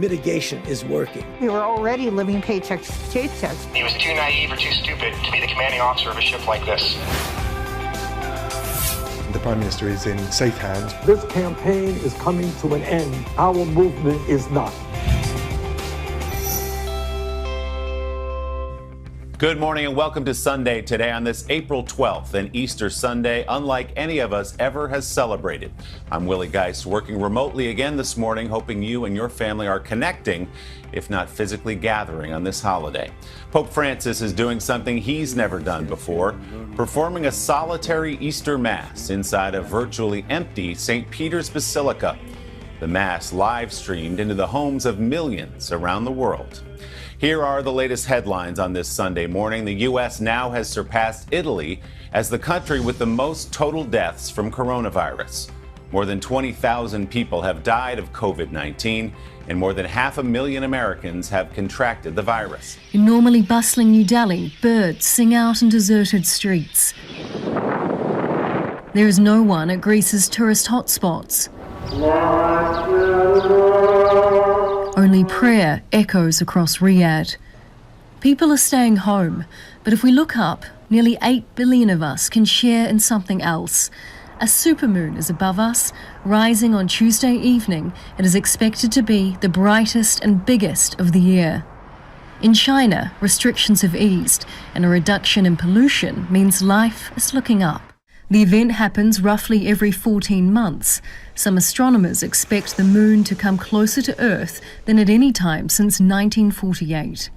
mitigation is working. We were already living paycheck to paycheck. He was too naive or too stupid to be the commanding officer of a ship like this. The Prime Minister is in safe hands. This campaign is coming to an end. Our movement is not. Good morning and welcome to Sunday Today on this April 12th, an Easter Sunday unlike any of us ever has celebrated. I'm Willie Geist, working remotely again this morning, hoping you and your family are connecting, if not physically gathering on this holiday. Pope Francis is doing something he's never done before, performing a solitary Easter Mass inside a virtually empty St. Peter's Basilica. The Mass live streamed into the homes of millions around the world. Here are the latest headlines on this Sunday morning. The U.S. now has surpassed Italy as the country with the most total deaths from coronavirus. More than 20,000 people have died of COVID-19, and more than 500,000 Americans have contracted the virus. In normally bustling New Delhi, birds sing out in deserted streets. There is no one at Greece's tourist hotspots. Only prayer echoes across Riyadh. People are staying home, but if we look up, nearly 8 billion of us can share in something else. A supermoon is above us, rising on Tuesday evening. It is expected to be the brightest and biggest of the year. In China, restrictions have eased, and a reduction in pollution means life is looking up. The event happens roughly every 14 months. Some astronomers expect the moon to come closer to Earth than at any time since 1948.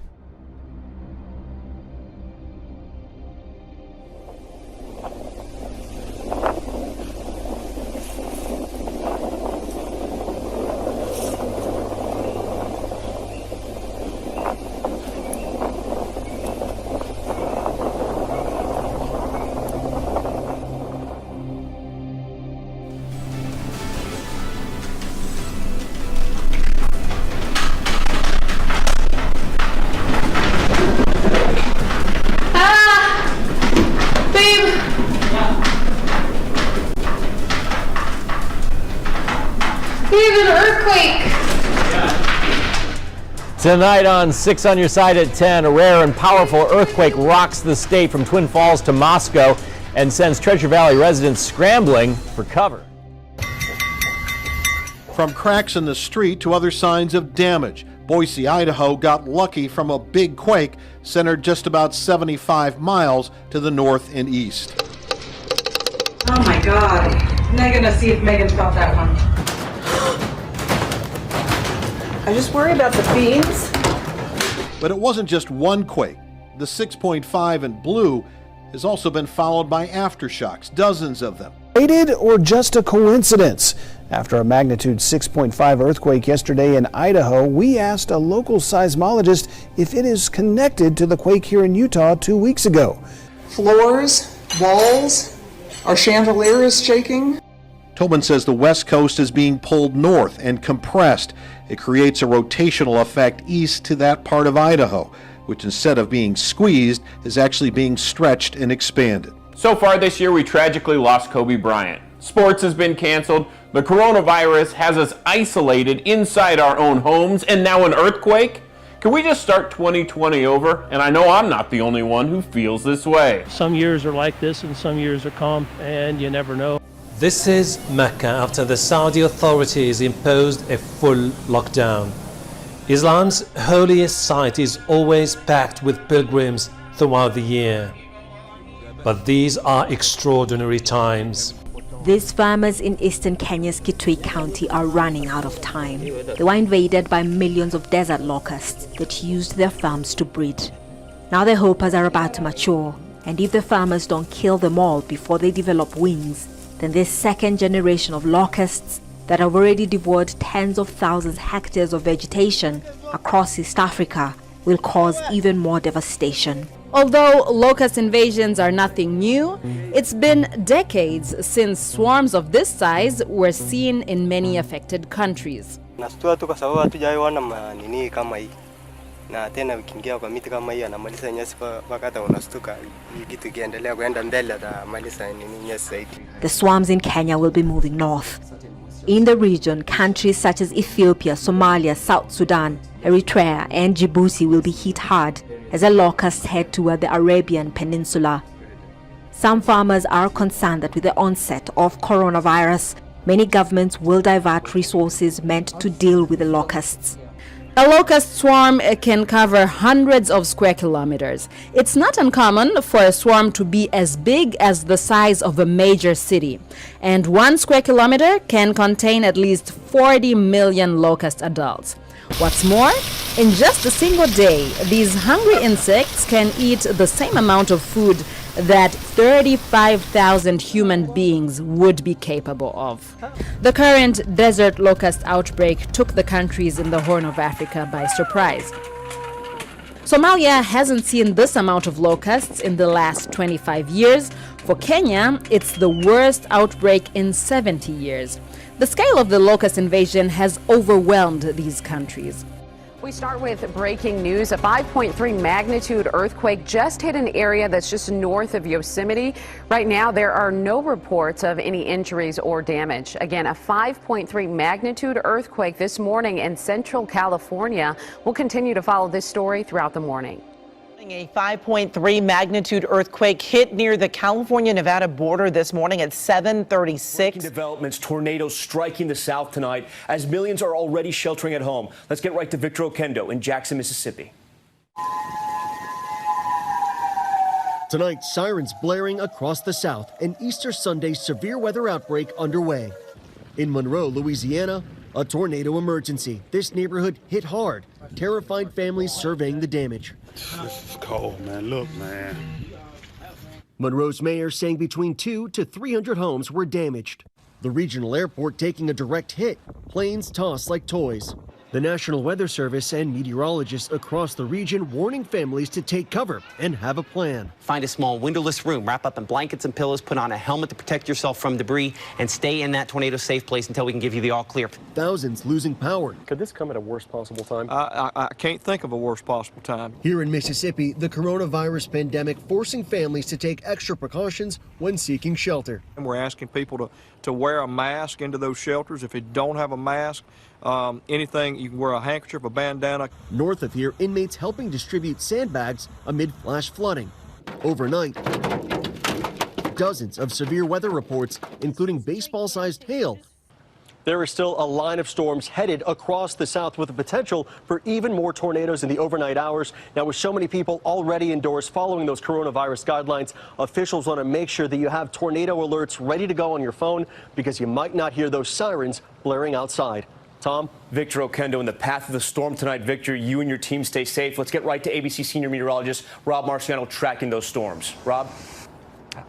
Tonight on 6 on Your Side at 10, a rare and powerful earthquake rocks the state from Twin Falls to Moscow and sends Treasure Valley residents scrambling for cover. From cracks in the street to other signs of damage, Boise, Idaho got lucky from a big quake centered just about 75 miles to the north and east. Oh my God. I'm not gonna see if Megan felt that one. I just worry about the beams. But it wasn't just one quake. The 6.5 in blue has also been followed by aftershocks, dozens of them. Related or just a coincidence? After a magnitude 6.5 earthquake yesterday in Idaho, we asked a local seismologist if it is connected to the quake here in Utah 2 weeks ago. Floors, walls, our chandelier is shaking. Tobin says the west coast is being pulled north and compressed. It creates a rotational effect east to that part of Idaho, which instead of being squeezed is actually being stretched and expanded. So far this year, we tragically lost Kobe Bryant. Sports has been canceled. The coronavirus has us isolated inside our own homes, and now an earthquake? Can we just start 2020 over? And I know I'm not the only one who feels this way. Some years are like this and some years are calm, and you never know. This is Mecca after the Saudi authorities imposed a full lockdown. Islam's holiest site is always packed with pilgrims throughout the year. But these are extraordinary times. These farmers in eastern Kenya's Kitui County are running out of time. They were invaded by millions of desert locusts that used their farms to breed. Now their hoppers are about to mature, and if the farmers don't kill them all before they develop wings, then this second generation of locusts that have already devoured tens of thousands of hectares of vegetation across East Africa will cause even more devastation. Although locust invasions are nothing new, it's been decades since swarms of this size were seen in many affected countries. na tena ukiingia kwa miti kama hii anamaliza nyasi mpaka hata unastuka kitu kiendelea kwenda mbele atamaliza nyasi zaidi. The swarms in Kenya will be moving north. In the region, countries such as Ethiopia, Somalia, South Sudan, Eritrea and Djibouti will be hit hard as the locusts head toward the Arabian Peninsula. Some farmers are concerned that with the onset of coronavirus, many governments will divert resources meant to deal with the locusts. A locust swarm can cover hundreds of square kilometers. It's not uncommon for a swarm to be as big as the size of a major city. And 1 square kilometer can contain at least 40 million locust adults. What's more, in just a single day, these hungry insects can eat the same amount of food that 35,000 human beings would be capable of. The current desert locust outbreak took the countries in the Horn of Africa by surprise. Somalia hasn't seen this amount of locusts in the last 25 years. For Kenya, it's the worst outbreak in 70 years. The scale of the locust invasion has overwhelmed these countries. We start with breaking news. A 5.3 magnitude earthquake just hit an area that's just north of Yosemite. Right now, there are no reports of any injuries or damage. Again, a 5.3 magnitude earthquake this morning in Central California. We'll continue to follow this story throughout the morning. A 5.3 magnitude earthquake hit near the California-Nevada border this morning at 7:36. Developments, tornadoes striking the south tonight as millions are already sheltering at home. Let's get right to Victor Oquendo in Jackson, Mississippi. Tonight, sirens blaring across the south, an Easter Sunday severe weather outbreak underway. In Monroe, Louisiana, a tornado emergency. This neighborhood hit hard, terrified families surveying the damage. This is cold, man. Look, man. Monroe's mayor saying between 200 to 300 homes were damaged. The regional airport taking a direct hit, planes tossed like toys. The National Weather Service and meteorologists across the region warning families to take cover and have a plan. Find a small windowless room, wrap up in blankets and pillows, put on a helmet to protect yourself from debris, and stay in that tornado safe place until we can give you the all clear. Thousands losing power. Could this come at a worst possible time? I can't think of a worst possible time. Here in Mississippi, the coronavirus pandemic forcing families to take extra precautions when seeking shelter. And we're asking people to wear a mask into those shelters. If you don't have a mask, anything, you can wear a handkerchief, a bandana. North of here, inmates helping distribute sandbags amid flash flooding. Overnight, dozens of severe weather reports, including baseball-sized hail. There is still a line of storms headed across the south with the potential for even more tornadoes in the overnight hours. Now, with so many people already indoors following those coronavirus guidelines, officials want to make sure that you have tornado alerts ready to go on your phone because you might not hear those sirens blaring outside. Tom? Victor Oquendo in the path of the storm tonight. Victor, you and your team stay safe. Let's get right to ABC senior meteorologist Rob Marciano tracking those storms. Rob?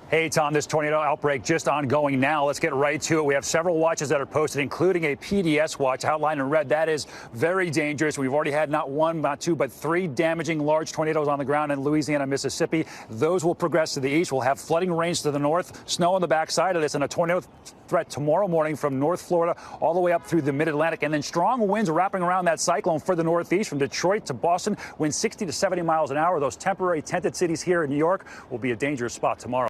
Hey, Tom, this tornado outbreak just ongoing now. Let's get right to it. We have several watches that are posted, including a PDS watch outlined in red. That is very dangerous. We've already had not one, not two, but three damaging large tornadoes on the ground in Louisiana, Mississippi. Those will progress to the east. We'll have flooding rains to the north, snow on the backside of this, and a tornado threat tomorrow morning from North Florida all the way up through the mid-Atlantic, and then strong winds wrapping around that cyclone for the northeast from Detroit to Boston, winds 60 to 70 miles an hour. Those temporary tented cities here in New York will be a dangerous spot tomorrow.